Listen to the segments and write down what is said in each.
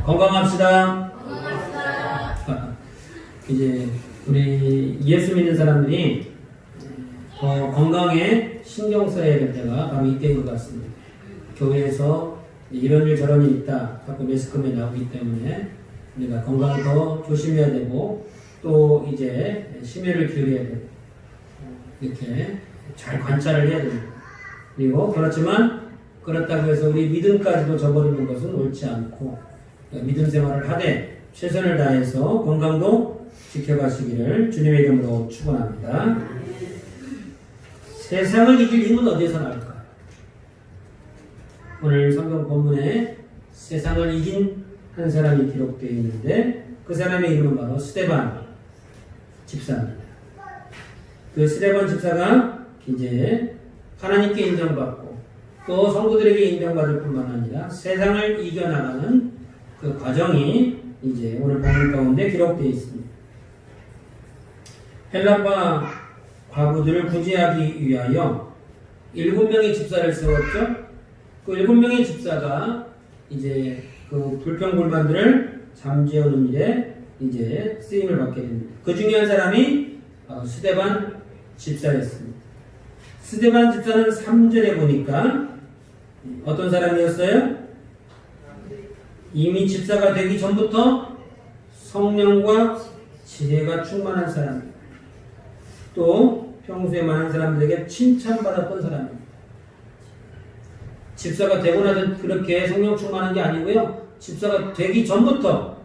건강합시다. 이제 우리 예수 믿는 사람들이 더 건강에 신경 써야 될 때가 바로 이때인 것 같습니다. 교회에서 이런 일 저런 일 있다 자꾸 매스컴에 나오기 때문에 우리가 건강을 더 조심해야 되고 또 이제 심혈을 기울여야 되고 이렇게 잘 관찰을 해야 됩니다. 그리고 그렇지만 그렇다고 해서 우리 믿음까지도 저버리는 것은 옳지 않고 믿음 생활을 하되 최선을 다해서 건강도 지켜가시기를 주님의 이름으로 축원합니다. 세상을 이길 힘은 어디에서 나올까요? 오늘 성경 본문에 세상을 이긴 한 사람이 기록되어 있는데 그 사람의 이름은 바로 스데반 집사입니다. 그 스데반 집사가 이제 하나님께 인정받고 또 성도들에게 인정받을 뿐만 아니라 세상을 이겨나가는 그 과정이 이제 오늘 본문 가운데 기록되어 있습니다. 헬라파 과부들을 구제하기 위하여 7명의 집사를 세웠죠. 그 7명의 집사가 이제 그 불평불만들을 잠재우는 일에 이제 쓰임을 받게 됩니다. 그 중에 한 사람이 스데반 집사였습니다. 스데반 집사는 3절에 보니까 어떤 사람이었어요? 이미 집사가 되기 전부터 성령과 지혜가 충만한 사람입니다. 또 평소에 많은 사람들에게 칭찬받았던 사람입니다. 집사가 되고 나서 그렇게 성령 충만한 게 아니고요. 집사가 되기 전부터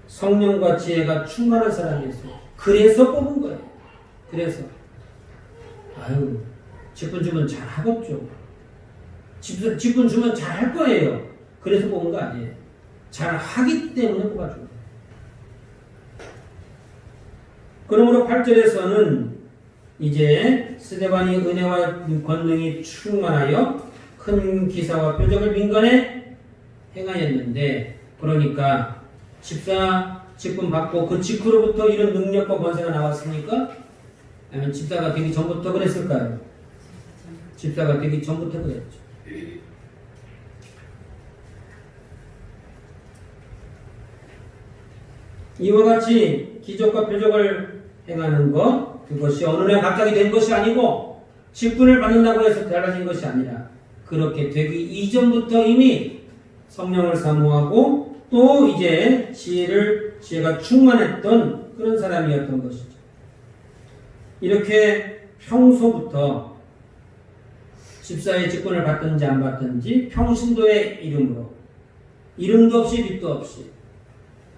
성령과 지혜가 충만한 사람이었어요. 그래서 뽑은 거예요. 그래서 직분 주면 잘하겠죠. 직분 주면 잘할 거예요. 그래서 뽑은 거 아니에요. 잘하기 때문에 뽑아준 거예요. 그러므로 8절에서는 이제 스데반이 은혜와 권능이 충만하여 큰 기사와 표적을 민간에 행하였는데, 그러니까 집사 직분 받고 그 직후로부터 이런 능력과 권세가 나왔습니까? 아니면 집사가 되기 전부터 그랬을까요? 집사가 되기 전부터 그랬죠. 이와 같이 기적과 표적을 행하는 것, 그것이 어느 날 갑자기 된 것이 아니고 직분을 받는다고 해서 달라진 것이 아니라 그렇게 되기 이전부터 이미 성령을 사모하고 또 이제 지혜가 충만했던 그런 사람이었던 것이죠. 이렇게 평소부터 집사의 직분을 받든지 안 받든지 평신도의 이름으로 이름도 없이 빛도 없이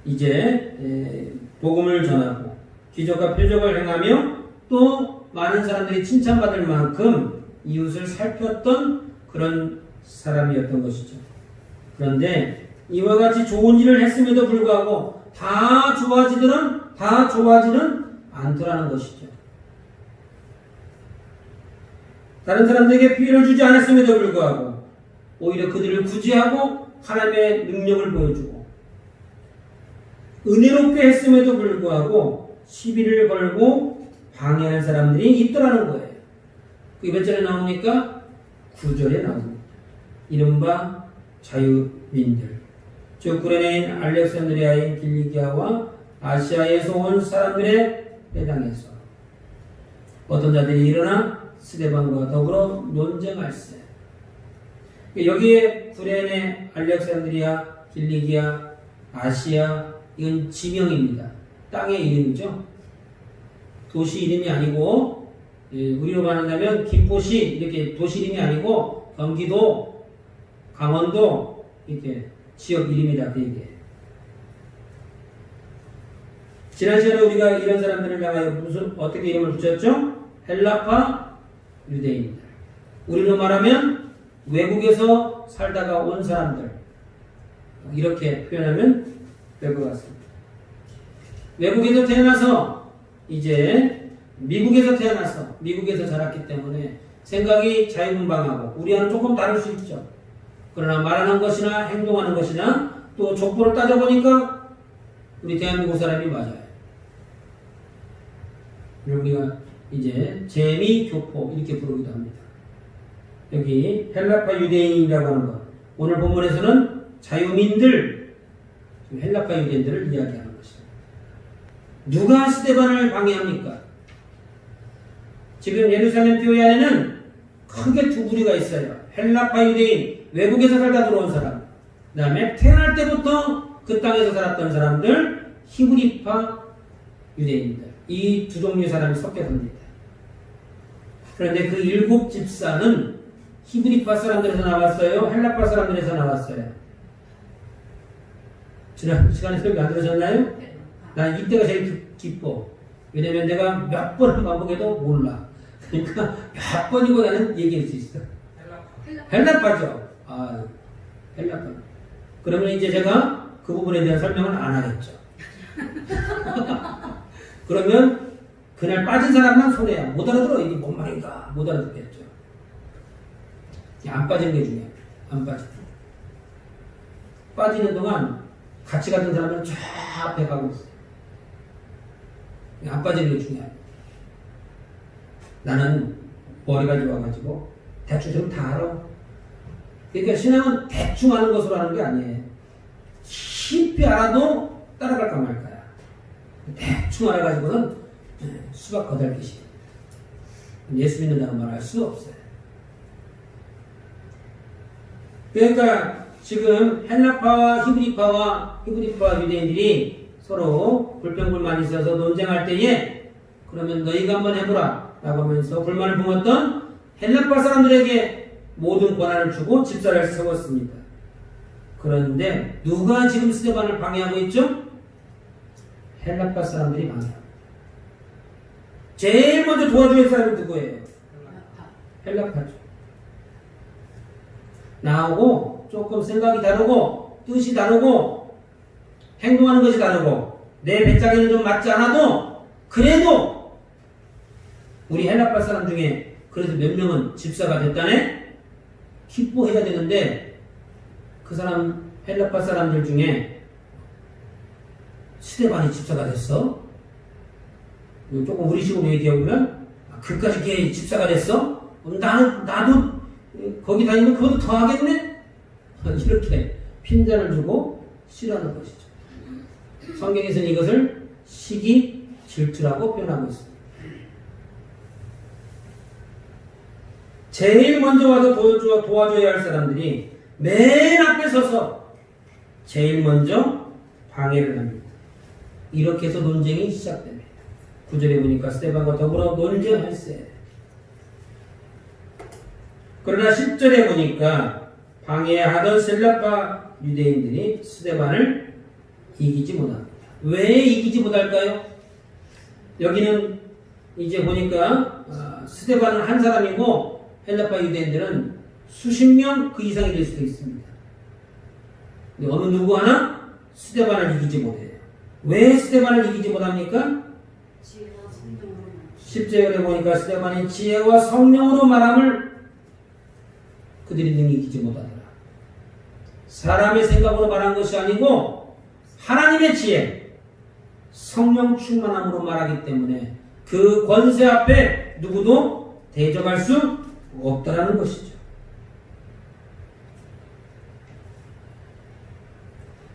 이제 복음을 전하고 기적과 표적을 행하며 또 많은 사람들이 칭찬받을 만큼 이웃을 살폈던 그런 사람이었던 것이죠. 그런데 이와 같이 좋은 일을 했음에도 불구하고 다 좋아지는 않더라는 것이죠. 다른 사람들에게 피해를 주지 않았음에도 불구하고 오히려 그들을 구제하고 하나님의 능력을 보여주고 은혜롭게 했음에도 불구하고 시비를 걸고 방해하는 사람들이 있더라는 거예요. 그 몇 절에 나오니까 9절에 나옵니다. 이른바 자유민들, 즉 구레네인 알렉산드리아인 길리기아와 아시아에서 온 사람들의 해당해서 어떤 자들이 일어나 스데반과 더불어 논쟁할세. 여기에 구레네, 알렉산드리아, 길리기아, 아시아, 이건 지명입니다. 땅의 이름이죠. 도시 이름이 아니고, 우리로 말한다면 김포시 이렇게 도시 이름이 아니고 경기도, 강원도 이렇게 지역 이름이다 그 얘기예요. 지난 시간에 우리가 이런 사람들을 향하여 어떻게 이름을 붙였죠? 헬라파 유대인들. 우리로 말하면 외국에서 살다가 온 사람들. 이렇게 표현하면 될 것 같습니다. 외국에서 태어나서 이제 미국에서 태어나서 미국에서 자랐기 때문에 생각이 자유분방하고 우리와는 조금 다를 수 있죠. 그러나 말하는 것이나 행동하는 것이나 또 족보를 따져보니까 우리 대한민국 사람이 맞아요. 우리가 이제 재미교포 이렇게 부르기도 합니다. 여기 헬라파 유대인이라고 하는 것, 오늘 본문에서는 자유민들 헬라파 유대인들을 이야기하는 것입니다. 누가 스데반을 방해합니까? 지금 예루살렘 교회 안에는 크게 두 부류가 있어요. 헬라파 유대인, 외국에서 살다 들어온 사람, 그 다음에 태어날 때부터 그 땅에서 살았던 사람들, 히브리파 유대인들. 이 두 종류의 사람이 섞여 삽니다. 그런데 그 7 집사는 히브리파 사람들에서 나왔어요? 헬라파 사람들에서 나왔어요? 지난 시간에 설교 안 들으셨나요? 난 이때가 제일 기뻐. 왜냐면 내가 몇 번을 반복해도 몰라. 그러니까 몇 번이고 나는 얘기할 수 있어. 헬라파죠. 아, 헬라파. 그러면 이제 제가 그 부분에 대한 설명은 안 하겠죠. 그러면 그날 빠진 사람만 손해야. 못 알아들어. 이게 뭔 말인가. 못 알아듣겠죠. 안 빠지는 게 중요해요. 안 빠지는. 빠지는 동안 같이 갔던 사람은 쫙 앞에 가고 있어요. 안 빠지는 게 중요해요. 나는 머리가 좋아가지고 대충 좀 다 알아. 그러니까 신앙은 대충 아는 것으로 하는 게 아니에요. 깊이 알아도 따라갈까 말까야. 대충 알아가지고는 수박 거달기시. 예수 믿는다는 말 할 수 없어요. 그러니까 지금 헬라파와 히브리파 유대인들이 서로 불평불만이 있어서 논쟁할 때에 그러면 너희가 한번 해보라 라고 하면서 불만을 품었던 헬라파 사람들에게 모든 권한을 주고 집사를 세웠습니다. 그런데 누가 지금 스데반을 방해하고 있죠? 헬라파 사람들이 방해합니다. 제일 먼저 도와줘야 할 사람이 누구예요? 헬라파죠. 나하고 조금 생각이 다르고 뜻이 다르고 행동하는 것이 다르고 내 배짱에는 좀 맞지 않아도 그래도 우리 헬라파 사람 중에 그래도 몇 명은 집사가 됐다네? 기뻐해야 되는데 그 사람 헬라파 사람들 중에 스데반이 집사가 됐어? 조금 우리식으로 얘기해보면 그까지 걔 집사가 됐어? 나도 거기 다니면 그것도 더 하겠네? 이렇게 핀잔을 주고 싫어하는 것이죠. 성경에서는 이것을 시기 질투라고 표현하고 있습니다. 제일 먼저 와서 도와줘야 할 사람들이 맨 앞에 서서 제일 먼저 방해를 합니다. 이렇게 해서 논쟁이 시작됩니다. 9절에 보니까 스데반과 더불어 논쟁할세. 그러나 10절에 보니까 방해하던 헬라파 유대인들이 스데반을 이기지 못합니다. 왜 이기지 못할까요? 여기는 이제 보니까 스데반은 한 사람이고 헬라파 유대인들은 수십 명 그 이상이 될 수도 있습니다. 근데 어느 누구 하나 스데반을 이기지 못해요. 왜 스데반을 이기지 못합니까? 10절에 보니까 스데반이 지혜와 성령으로 말함을 그들이 능히 이기지 못하더라. 사람의 생각으로 말한 것이 아니고 하나님의 지혜, 성령 충만함으로 말하기 때문에 그 권세 앞에 누구도 대적할 수 없다라는 것이죠.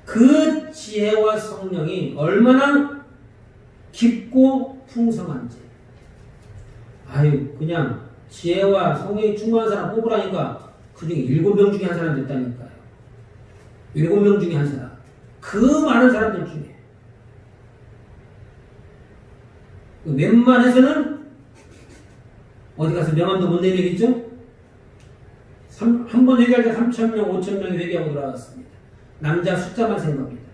그 지혜와 성령이 얼마나 깊고 풍성한지. 그냥 지혜와 성령이 충만한 사람 뽑으라니까 그 중에 7명 중에 한 사람 됐다니까요. 7명 중에 한 사람. 그 많은 사람들 중에. 웬만해서는 어디 가서 명함도 못 내밀겠죠? 한 번 회개할 때 3,000명, 5,000명이 회개하고 돌아왔습니다. 남자 숫자만 생각합니다.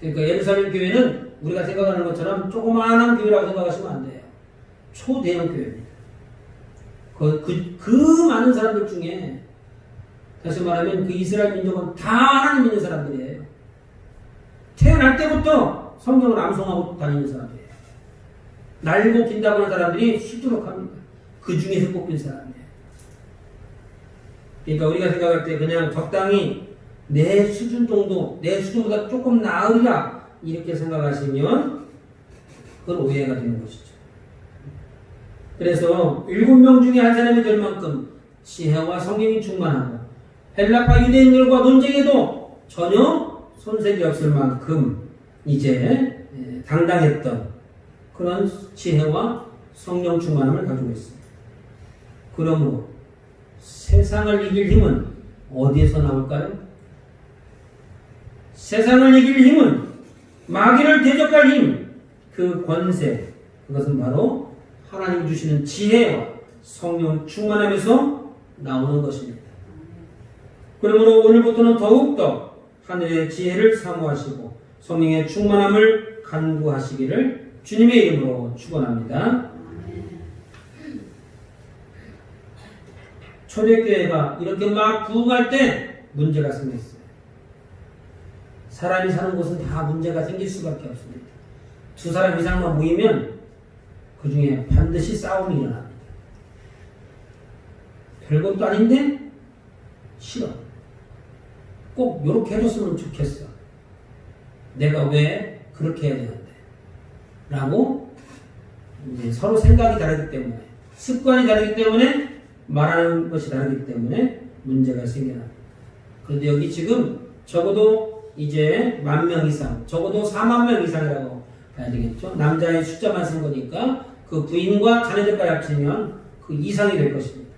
그러니까 예루살렘 교회는 우리가 생각하는 것처럼 조그마한 교회라고 생각하시면 안 돼요. 초대형 교회입니다. 그 많은 사람들 중에 다시 말하면 그 이스라엘 민족은 다 하나님 믿는 사람들이에요. 태어날 때부터 성경을 암송하고 다니는 사람들이에요. 날고 긴다고 하는 사람들이 수두룩합니다. 그 중에서 뽑힌 사람이에요. 그러니까 우리가 생각할 때 그냥 적당히 내 수준 정도, 내 수준보다 조금 나으리라 이렇게 생각하시면 그건 오해가 되는 것이죠. 그래서 7명 중에 한 사람이 될 만큼 지혜와 성령이 충만하고 헬라파 유대인들과 논쟁에도 전혀 손색이 없을 만큼 이제 당당했던 그런 지혜와 성령 충만함을 가지고 있습니다. 그러므로 세상을 이길 힘은 어디에서 나올까요? 세상을 이길 힘은, 마귀를 대적할 힘, 그 권세, 그것은 바로 하나님 주시는 지혜와 성령 충만함에서 나오는 것입니다. 그러므로 오늘부터는 더욱더 하늘의 지혜를 사모하시고 성령의 충만함을 간구하시기를 주님의 이름으로 축원합니다. 초대교회가 이렇게 막 부흥할 때 문제가 생겼어요. 사람이 사는 곳은 다 문제가 생길 수밖에 없습니다. 두 사람 이상만 모이면 그 중에 반드시 싸움이 일어납니다. 별것도 아닌데 싫어. 꼭 이렇게 해줬으면 좋겠어. 내가 왜 그렇게 해야 되는데? 라고 이제 서로 생각이 다르기 때문에, 습관이 다르기 때문에, 말하는 것이 다르기 때문에 문제가 생겨납니다. 그런데 여기 지금 적어도 이제 10,000명 이상, 적어도 40,000명 이상이라고 봐야 되겠죠. 남자의 숫자만 쓴 거니까 그 부인과 자녀들까지 합치면 그 이상이 될 것입니다.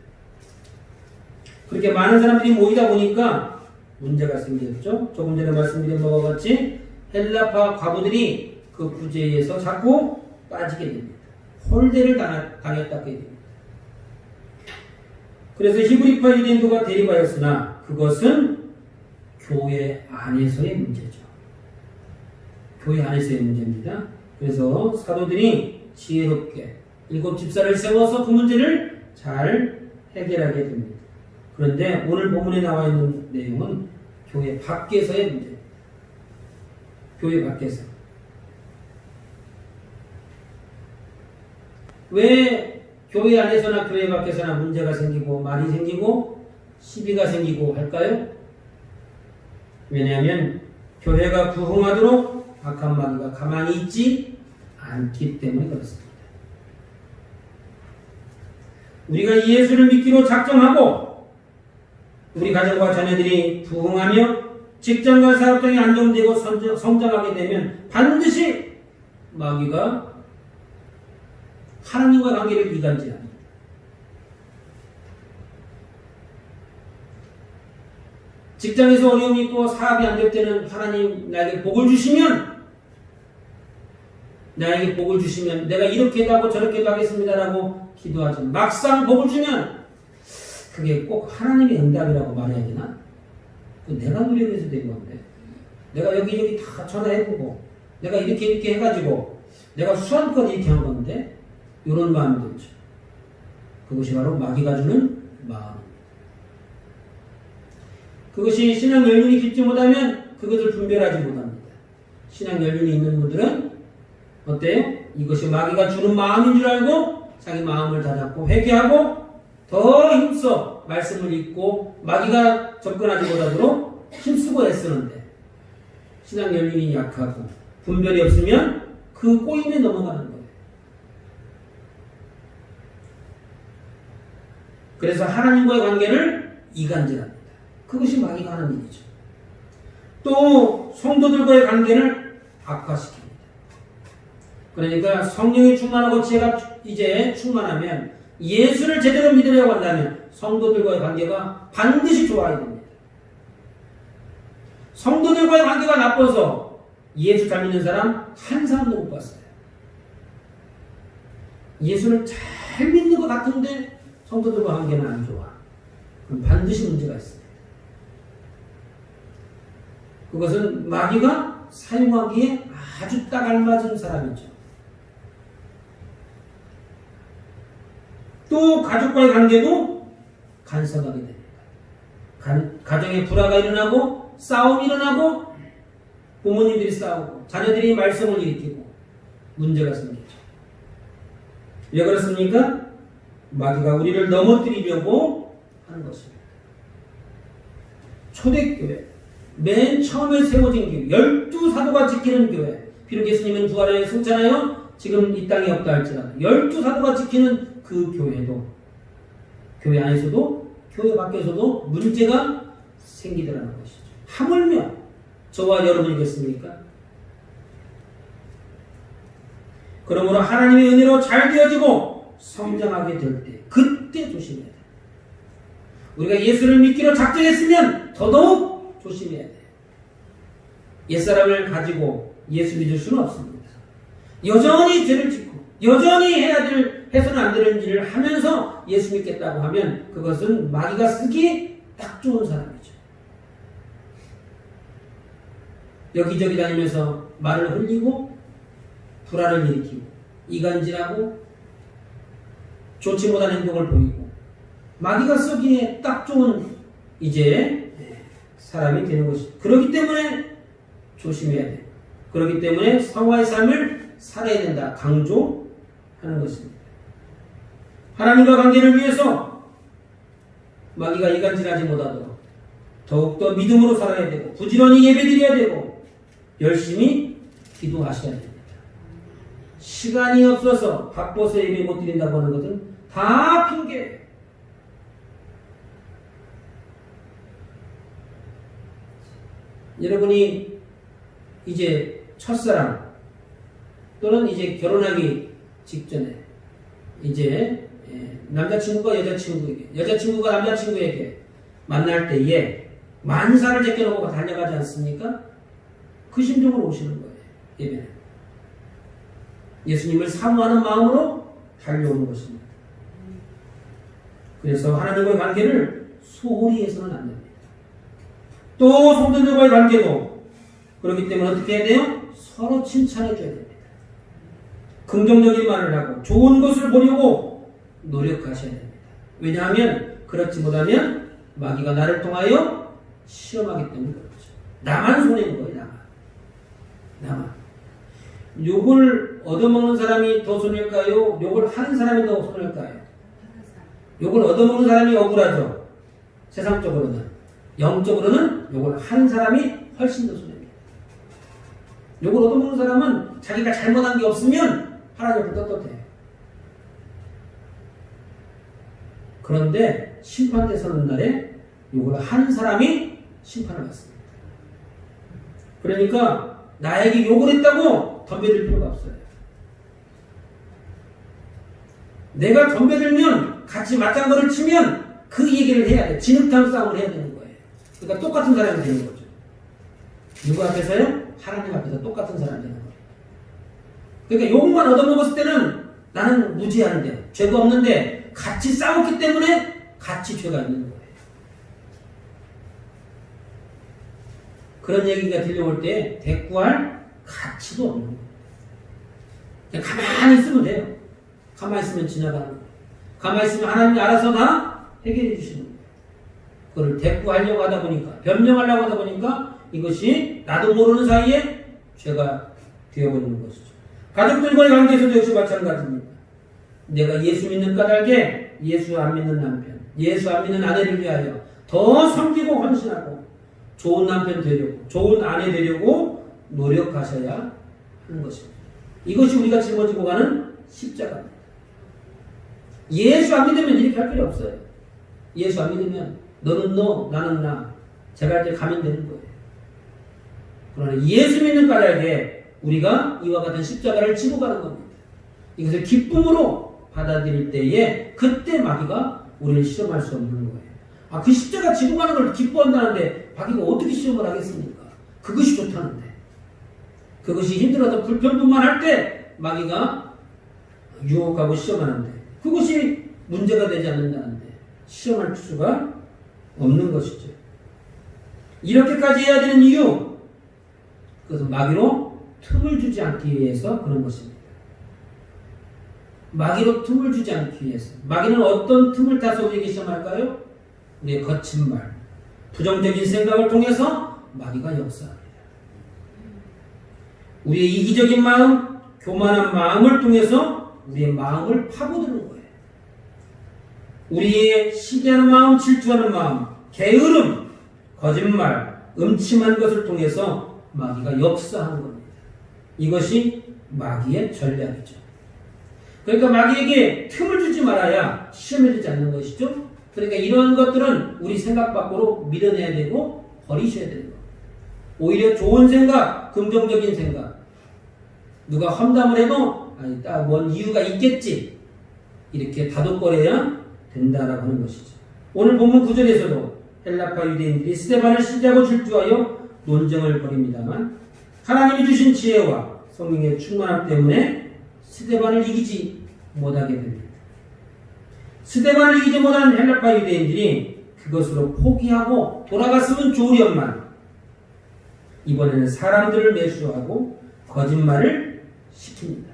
그렇게 많은 사람들이 모이다 보니까 문제가 생겼죠. 조금 전에 말씀드린 바와 같이 헬라파 과부들이 그 구제에서 자꾸 빠지게 됩니다. 홀대를 당했다게 됩니다. 그래서 히브리파 유대인도가 대립하였으나 그것은 교회 안에서의 문제죠. 교회 안에서의 문제입니다. 그래서 사도들이 지혜롭게 7 집사를 세워서 그 문제를 잘 해결하게 됩니다. 그런데 오늘 본문에 나와 있는 내용은 교회 밖에서의 문제입니다. 교회 밖에서. 왜 교회 안에서나 교회 밖에서나 문제가 생기고 말이 생기고 시비가 생기고 할까요? 왜냐하면 교회가 부흥하도록 악한 마귀가 가만히 있지 않기 때문에 그렇습니다. 우리가 예수를 믿기로 작정하고 우리 가정과 자녀들이 부흥하며 직장과 사업장이 안정되고 성장하게 되면 반드시 마귀가 하나님과 관계를 이간질합니다. 직장에서 어려움이 있고 사업이 안 될 때는 하나님 나에게 복을 주시면 내가 이렇게도 하고 저렇게도 하겠습니다라고 기도하지. 막상 복을 주면 그게 꼭 하나님의 응답이라고 말해야 되나? 내가 노력해서 된 건데, 내가 여기저기 다 전화해보고 내가 이렇게 해가지고 내가 수완껏 이렇게 한 건데 이런 마음이 들죠. 그것이 바로 마귀가 주는 마음입니다. 그것이 신앙 연륜이 깊지 못하면 그것을 분별하지 못합니다. 신앙 연륜이 있는 분들은 어때요? 이것이 마귀가 주는 마음인 줄 알고 자기 마음을 다잡고 회개하고 더 힘써 말씀을 읽고 마귀가 접근하지 못하도록 힘쓰고 애쓰는데, 신앙 연륜이 약하고 분별이 없으면 그 꼬임에 넘어가는 거예요. 그래서 하나님과의 관계를 이간질합니다. 그것이 마귀가 하는 일이죠. 또 성도들과의 관계를 악화시킵니다. 그러니까 성령이 충만하고 지혜가 이제 충만하면 예수를 제대로 믿으려고 한다면 성도들과의 관계가 반드시 좋아야 됩니다. 성도들과의 관계가 나빠서 예수 잘 믿는 사람 한 사람도 못 봤어요. 예수를 잘 믿는 것 같은데 성도들과 관계는 안 좋아. 그럼 반드시 문제가 있습니다. 그것은 마귀가 사용하기에 아주 딱 알맞은 사람이죠. 또 가족과의 관계도 간섭하게 됩니다. 가정에 불화가 일어나고 싸움이 일어나고 부모님들이 싸우고 자녀들이 말썽을 일으키고 문제가 생기죠. 왜 그렇습니까? 마귀가 우리를 넘어뜨리려고 하는 것입니다. 초대교회, 맨 처음에 세워진 교회, 12사도가 지키는 교회, 비록 예수님은 부활에 승천하여 지금 이 땅에 없다 할지라도 12사도가 지키는 그 교회도, 교회 안에서도 교회 밖에서도 문제가 생기더라는 것이죠. 하물며 저와 여러분이겠습니까? 그러므로 하나님의 은혜로 잘 되어지고 성장하게 될 때, 그때 조심해야 돼. 우리가 예수를 믿기로 작정했으면 더더욱 조심해야 돼. 옛사람을 가지고 예수 믿을 수는 없습니다. 여전히 죄를 짓고 여전히 해서는 안 되는 일을 하면서 예수 믿겠다고 하면 그것은 마귀가 쓰기 딱 좋은 사람이죠. 여기저기 다니면서 말을 흘리고 불화를 일으키고 이간질하고 좋지 못한 행동을 보이고 마귀가 쓰기에 딱 좋은 이제 사람이 되는 것이죠. 그렇기 때문에 조심해야 돼요. 그렇기 때문에 성화의 삶을 살아야 된다. 강조하는 것입니다. 하나님과 관계를 위해서 마귀가 이간질하지 못하도록 더욱더 믿음으로 살아야 되고 부지런히 예배드려야 되고 열심히 기도하셔야 됩니다. 시간이 없어서 바빠서 예배 못 드린다고 하는 것은 다 핑계예요. 여러분이 이제 첫사랑 또는 이제 결혼하기 직전에 이제 남자친구가 여자친구가 남자친구에게 만날 때에 만사를 제껴놓고 달려가지 않습니까? 그 심정으로 오시는 거예요. 예배는 예수님을 사모하는 마음으로 달려오는 것입니다. 그래서 하나님과의 관계를 소홀히 해서는 안 됩니다. 또 성도들과의 관계도 그렇기 때문에 어떻게 해야 돼요? 서로 칭찬해 줘야 됩니다. 긍정적인 말을 하고 좋은 것을 보려고 노력하셔야 됩니다. 왜냐하면 그렇지 못하면 마귀가 나를 통하여 시험하기 때문에 그렇죠. 나만 손해인 거예요. 나만. 욕을 얻어먹는 사람이 더 손해일까요? 욕을 하는 사람이 더 손해일까요? 욕을 얻어먹는 사람이 억울하죠. 세상적으로는. 영적으로는 욕을 하는 사람이 훨씬 더 손해입니다. 욕을 얻어먹는 사람은 자기가 잘못한 게 없으면 하나님 앞에 떳떳해. 그런데 심판대 서는 날에 욕을 하는 사람이 심판을 받습니다. 그러니까 나에게 욕을 했다고 덤벼들 필요가 없어요. 내가 덤벼들면 같이 맞장구를 치면 그 얘기를 해야 돼. 진흙탕 싸움을 해야 되는 거예요. 그러니까 똑같은 사람이 되는 거죠. 누구 앞에서요? 하나님 앞에서 똑같은 사람이 되는 거예요. 그러니까 욕만 얻어먹었을 때는 나는 무지한데 죄가 없는데 같이 싸웠기 때문에 같이 죄가 있는 거예요. 그런 얘기가 들려올 때 대꾸할 가치도 없는 거예요. 그냥 가만히 있으면 돼요. 가만히 있으면 지나가는 거예요. 가만히 있으면 하나님이 알아서 다 해결해 주시는 거예요. 그걸 대꾸하려고 하다 보니까, 변명하려고 하다 보니까 이것이 나도 모르는 사이에 죄가 되어버리는 것이죠. 가족들과의 관계에서도 역시 마찬가지입니다. 내가 예수 믿는 까닭에 예수 안 믿는 남편, 예수 안 믿는 아내를 위하여 더 섬기고 헌신하고 좋은 남편 되려고, 좋은 아내 되려고 노력하셔야 하는 것입니다. 이것이 우리가 짊어지고 가는 십자가입니다. 예수 안 믿으면 이렇게 할 필요 없어요. 예수 안 믿으면 너는 너, 나는 나, 제가 이제 가면 되는 거예요. 그러나 예수 믿는 까닭에 우리가 이와 같은 십자가를 지고 가는 겁니다. 이것을 기쁨으로 받아들일 때에 그때 마귀가 우리를 시험할 수 없는 거예요. 아, 그 십자가 지고 가는 걸 기뻐한다는데 마귀가 어떻게 시험을 하겠습니까? 그것이 좋다는데. 그것이 힘들어서 불평분만할 때 마귀가 유혹하고 시험하는데 그것이 문제가 되지 않는다는데 시험할 수가 없는 것이죠. 이렇게까지 해야 되는 이유, 그것은 마귀로 틈을 주지 않기 위해서 그런 것입니다. 마귀로 틈을 주지 않기 위해서. 마귀는 어떤 틈을 타서 우리에게 시험할까요? 우리의 거친 말, 부정적인 생각을 통해서 마귀가 역사합니다. 우리의 이기적인 마음, 교만한 마음을 통해서 우리의 마음을 파고드는 거예요. 우리의 시기하는 마음, 질투하는 마음, 게으름, 거짓말, 음침한 것을 통해서 마귀가 역사하는 겁니다. 이것이 마귀의 전략이죠. 그러니까 마귀에게 틈을 주지 말아야 시험해지지 않는 것이죠. 그러니까 이런 것들은 우리 생각 밖으로 밀어내야 되고 버리셔야 되는 겁니다. 오히려 좋은 생각, 긍정적인 생각. 누가 험담을 해도 뭔 이유가 있겠지. 이렇게 다독거려야 된다라고 하는 것이죠. 오늘 본문 9절에서도 헬라파 유대인들이 스데반을 시기하고 질투하여 논쟁을 벌입니다만 하나님이 주신 지혜와 성령의 충만함 때문에 스데반을 이기지 못하게 됩니다. 스데반을 이기지 못한 헬라파 유대인들이 그것으로 포기하고 돌아갔으면 좋으련만 이번에는 사람들을 매수하고 거짓말을 시킵니다.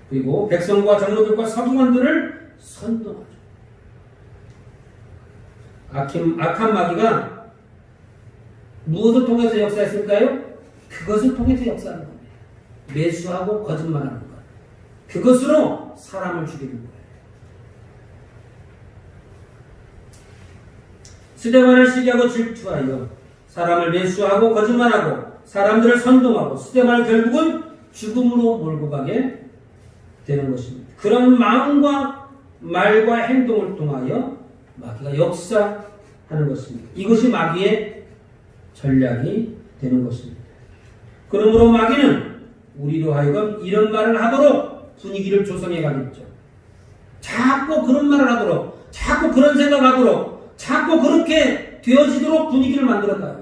그리고 백성과 장로들과 서기관들을 선동하죠. 악한 마귀가 무엇을 통해서 역사했을까요? 그것을 통해서 역사하는 겁니다. 매수하고 거짓말하는 것. 그것으로 사람을 죽이는 거예요. 스데반을 시기하고 질투하여 사람을 매수하고 거짓말하고 사람들을 선동하고 스데반을 결국은 죽음으로 몰고 가게 되는 것입니다. 그런 마음과 말과 행동을 통하여 마귀가 역사하는 것입니다. 이것이 마귀의 전략이 되는 것입니다. 그러므로 마귀는 우리로 하여금 이런 말을 하도록 분위기를 조성해 가겠죠. 자꾸 그런 말을 하도록, 자꾸 그런 생각하도록, 자꾸 그렇게 되어지도록 분위기를 만들어가요.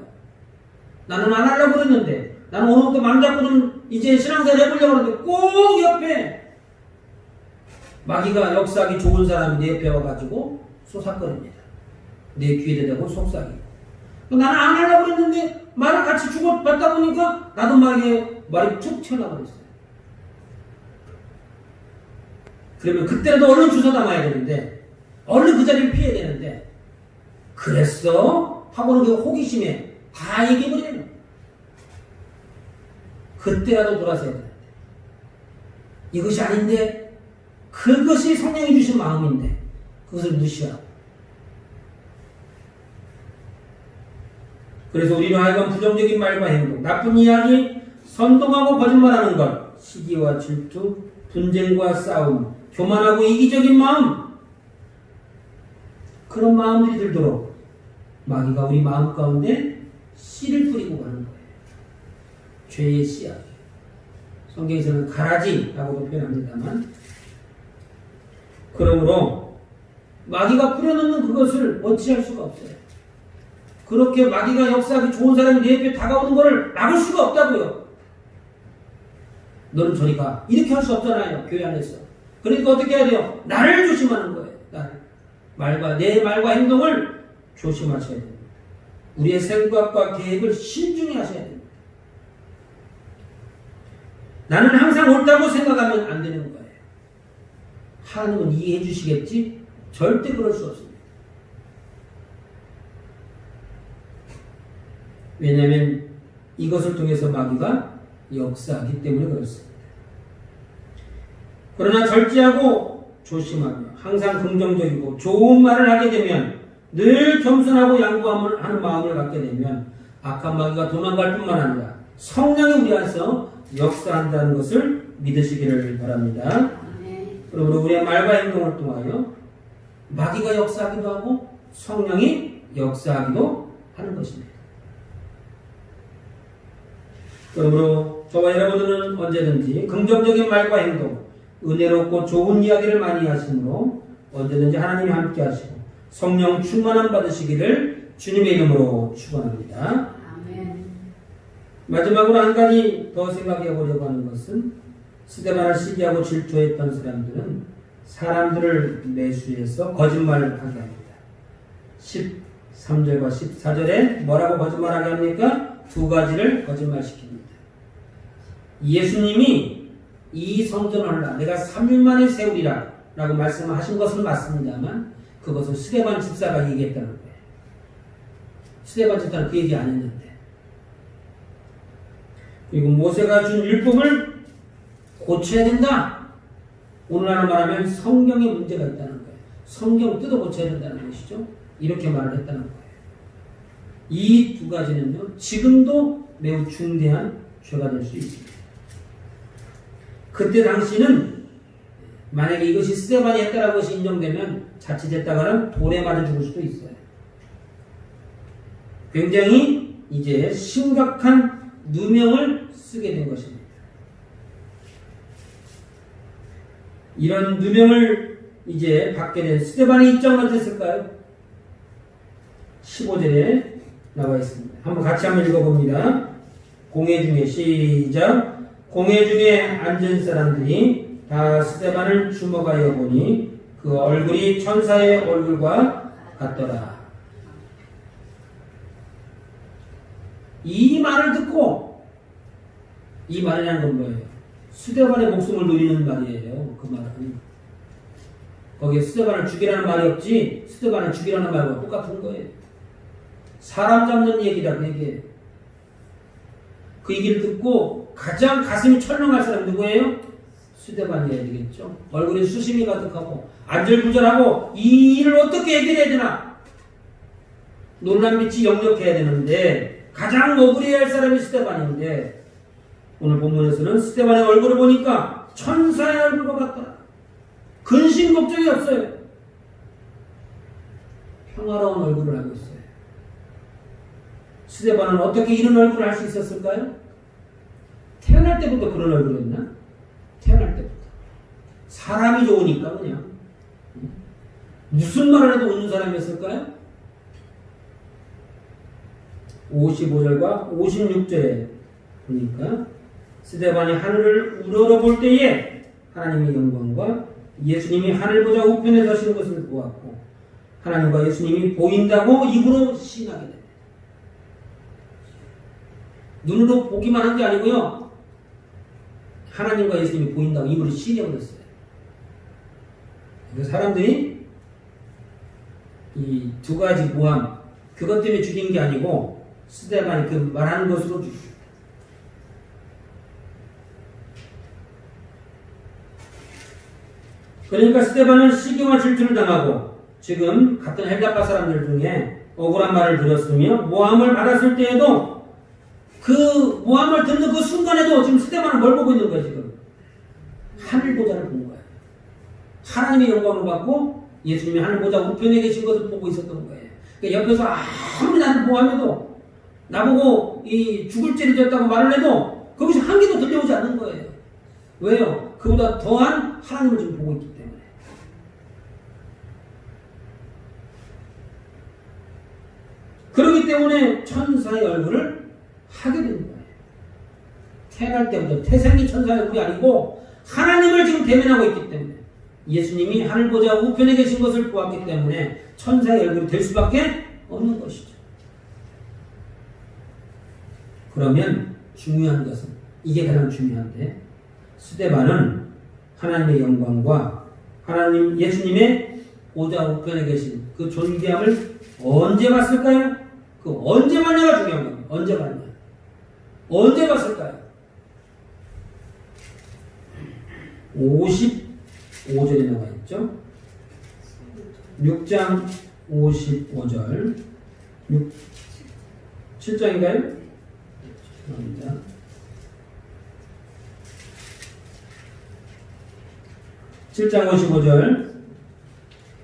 나는 안 하려고 그랬는데, 나는 오늘부터 마음 잡고는 이제 신앙생활 해보려고 하는데 꼭 옆에 마귀가 역사하기 좋은 사람이 내 옆에 와가지고 쏘삭거립니다. 내 귀에 대고 속삭이고. 나는 안 하려고 그랬는데 말을 같이 주고받다 보니까 나도 말이 툭 튀어나와버렸어요. 그러면 그때라도 얼른 주워 담아야 되는데 얼른 그 자리를 피해야 되는데 그랬어? 하고는 그 호기심에 다 얘기해버려요. 그때라도 돌아서야 되는데 이것이 아닌데 그것이 성령이 주신 마음인데 그것을 무시하고 그래서 우리는 하여금 부정적인 말과 행동, 나쁜 이야기, 선동하고 거짓말하는 것, 시기와 질투, 분쟁과 싸움, 교만하고 이기적인 마음 그런 마음들이 들도록 마귀가 우리 마음 가운데 씨를 뿌리고 가는 거예요. 죄의 씨앗. 성경에서는 가라지라고도 표현합니다만 그러므로 마귀가 뿌려놓는 그것을 어찌할 수가 없어요. 그렇게 마귀가 역사하기 좋은 사람이 내 옆에 다가오는 것을 막을 수가 없다고요. 너는 저리 가. 이렇게 할 수 없잖아요. 교회 안에서. 그러니까 어떻게 해야 돼요? 나를 조심하는 거예요. 나를. 내 말과 행동을 조심하셔야 됩니다. 우리의 생각과 계획을 신중히 하셔야 됩니다. 나는 항상 옳다고 생각하면 안 되는 거예요. 하나님은 이해해 주시겠지? 절대 그럴 수 없습니다. 왜냐하면 이것을 통해서 마귀가 역사하기 때문에 그렇습니다. 그러나 절제하고 조심하며 항상 긍정적이고 좋은 말을 하게 되면 늘 겸손하고 양보함을 하는 마음을 갖게 되면 악한 마귀가 도망갈 뿐만 아니라 성령이 우리 안에서 역사한다는 것을 믿으시기를 바랍니다. 그러므로 우리의 말과 행동을 통하여 마귀가 역사하기도 하고 성령이 역사하기도 하는 것입니다. 그러므로 저와 여러분들은 언제든지 긍정적인 말과 행동, 은혜롭고 좋은 이야기를 많이 하시므로 언제든지 하나님이 함께 하시고 성령 충만함 받으시기를 주님의 이름으로 축원합니다. 아멘. 마지막으로 한 가지 더 생각해 보려고 하는 것은 스데반을 시기하고 질투했던 사람들은 사람들을 매수해서 거짓말을 하게 합니다. 13절과 14절에 뭐라고 거짓말하게 합니까? 두 가지를 거짓말시킵니다. 예수님이 이 성전을 하라 내가 3일 만에 세우리라 라고 말씀하신 것은 맞습니다만 그것을 스데반 집사가 얘기했다는 거예요. 스데반 집사는 그 얘기 안 했는데 그리고 모세가 준 율법을 고쳐야 된다. 오늘날로 말하면 성경에 문제가 있다는 거예요. 성경 뜯어 고쳐야 된다는 것이죠. 이렇게 말을 했다는 거예요. 이 두 가지는요, 지금도 매우 중대한 죄가 될 수 있습니다. 그때 당시는 만약에 이것이 스데반이 했다라는 것이 인정되면 자칫했다가는 돌에 맞아 죽을 수도 있어요. 굉장히 이제 심각한 누명을 쓰게 된 것입니다. 이런 누명을 이제 받게 된 스데반의 입장은 어땠을까요? 15절에 나와 있습니다. 한번 같이 한번 읽어봅니다. 공회 중에 시작. 공회 중에 앉은 사람들이 다 스데반을 주목하여 보니 그 얼굴이 천사의 얼굴과 같더라. 이 말을 듣고, 이 말이라는 건 뭐예요? 스데반의 목숨을 노리는 말이에요. 그 말은. 거기에 스데반을 죽이라는 말이 없지, 스데반을 죽이라는 말과 똑같은 거예요. 사람 잡는 얘기다, 그 얘기예요. 그 얘기를 듣고 가장 가슴이 철렁할 사람이 누구예요? 스데반이어야 되겠죠. 얼굴에 수심이 가득하고 안절부절하고 이 일을 어떻게 해결해야 되나 놀란 빛이 역력해야 되는데 가장 억울해야 할 사람이 스데반인데 오늘 본문에서는 스데반의 얼굴을 보니까 천사의 얼굴과 같더라. 근심 걱정이 없어요. 평화로운 얼굴을 하고 있어요. 스데반은 어떻게 이런 얼굴을 할 수 있었을까요? 태어날 때부터 그런 얼굴이었나? 태어날 때부터. 사람이 좋으니까 그냥. 무슨 말을 해도 웃는 사람이었을까요? 55절과 56절에 보니까 스데반이 하늘을 우러러볼 때에 하나님의 영광과 예수님이 하늘 보좌 우편에 서시는 것을 보았고 하나님과 예수님이 보인다고 입으로 시인하게 됩니다. 눈으로 보기만 한 게 아니고요. 하나님과 예수님이 보인다고 입으로 시인해버렸어요. 사람들이 이 두 가지 모함, 그것 때문에 죽인 게 아니고 스데반이 그 말하는 것으로 죽였다. 그러니까 스데반은 시기와 질투를 당하고 지금 같은 헬라파 사람들 중에 억울한 말을 들었으며 모함을 받았을 때에도 그 모함을 듣는 그 순간에도 지금 스데반은 뭘 보고 있는 거예요, 지금? 하늘 보좌를 보는 거예요. 하나님의 영광을 받고 예수님이 하늘 보좌 우편에 계신 것을 보고 있었던 거예요. 그러니까 옆에서 아무리 나를 모함해도 나보고 이 죽을 죄를 졌다고 말을 해도 거기서 한 개도 들려오지 않는 거예요. 왜요? 그보다 더한 하나님을 지금 보고 있기 때문에. 그렇기 때문에 천사의 얼굴을 하게 되는 거예요. 태어날 때부터 태생이 천사의 얼굴이 아니고 하나님을 지금 대면하고 있기 때문에 예수님이 하늘 보좌 우편에 계신 것을 보았기 때문에 천사의 얼굴이 될 수밖에 없는 것이죠. 그러면 중요한 것은 이게 가장 중요한데 스데반은 하나님의 영광과 하나님 예수님의 보좌 우편에 계신 그 존귀함을 언제 봤을까요? 그 언제 봤냐가 중요한 겁니다. 언제 봤냐? 언제 봤을까요? 55절에 나와 있죠. 6장 55절 7장인가요? 죄송합니다. 7장 55절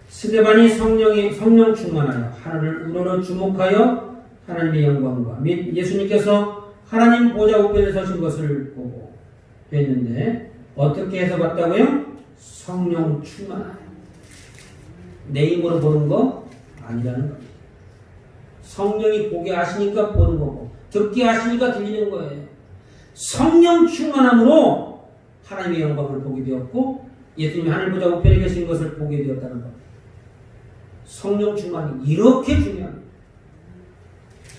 스데반이 성령 충만하여 하늘을 우러러 주목하여 하나님의 영광과 및 예수님께서 하나님 보좌 우편에 서신 것을 보고 했는데 어떻게 해서 봤다고요? 성령 충만하여. 내 힘으로 보는 거 아니라는 겁니다. 성령이 보게 하시니까 보는 거고 듣게 하시니까 들리는 거예요. 성령 충만함으로 하나님의 영광을 보게 되었고 예수님이 하늘 보좌 우편에 계신 것을 보게 되었다는 겁니다. 성령 충만이 이렇게 중요합니다.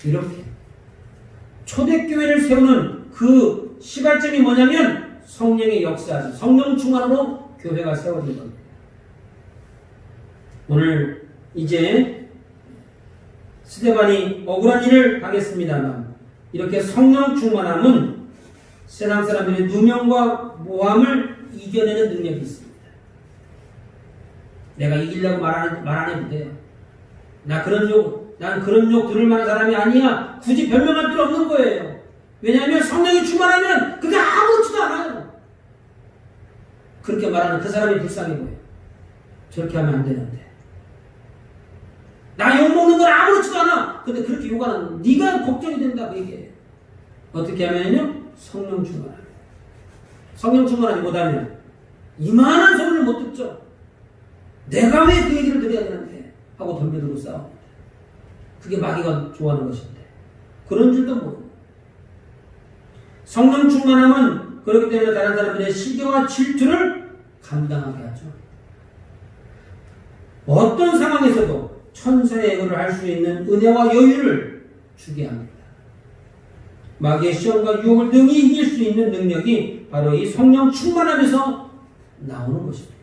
이렇게 초대교회를 세우는 그 시발점이 뭐냐면 성령의 역사죠. 성령 충만으로 교회가 세워진 겁니다. 오늘 이제 스데반이 억울한 일을 당했습니다만 이렇게 성령 충만함은 세상 사람들의 누명과 모함을 이겨내는 능력이 있습니다. 내가 이기려고 말 안 해도 돼요. 난 그런 욕 들을 만한 사람이 아니야. 굳이 변명할 필요 없는 거예요. 왜냐하면 성령이 충만하면 그게 아무렇지도 않아요. 그렇게 말하는 그 사람이 불쌍해 보여요. 저렇게 하면 안 되는데. 나 욕먹는 건 아무렇지도 않아. 근데 그렇게 욕하는 네가 걱정이 된다 그 얘기예요. 어떻게 하면요? 성령 충만합니다. 성령 충만하지 못하면 이만한 소리를 못 듣죠. 내가 왜 그 얘기를 드려야 되는데 하고 덤벼들고 싸웁니다. 그게 마귀가 좋아하는 것인데 그런 줄도 모릅니다. 성령 충만함은 그렇기 때문에 다른 사람들의 시기와 질투를 감당하게 하죠. 어떤 상황에서도 천사의 예고를 할 수 있는 은혜와 여유를 주게 합니다. 마귀의 시험과 유혹을 능히 이길 수 있는 능력이 바로 이 성령 충만함에서 나오는 것입니다.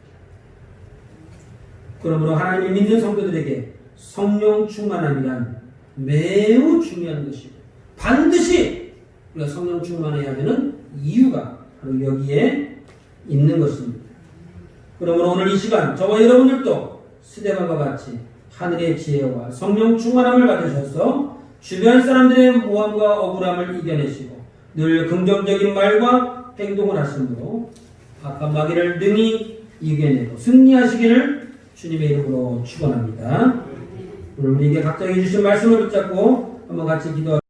그러므로 하나님을 믿는 성도들에게 성령 충만함이란 매우 중요한 것이고 반드시 우리가 성령 충만해야 되는 이유가 바로 여기에 있는 것입니다. 그러므로 오늘 이 시간 저와 여러분들도 스데반과 같이 하늘의 지혜와 성령 충만함을 받으셔서 주변 사람들의 모함과 억울함을 이겨내시고 늘 긍정적인 말과 행동을 하심으로 악한 마귀를 능히 이겨내고 승리하시기를 주님의 이름으로 축원합니다. 오늘 우리에게 각자 해주신 말씀을 붙잡고 한번 같이 기도하겠습니다.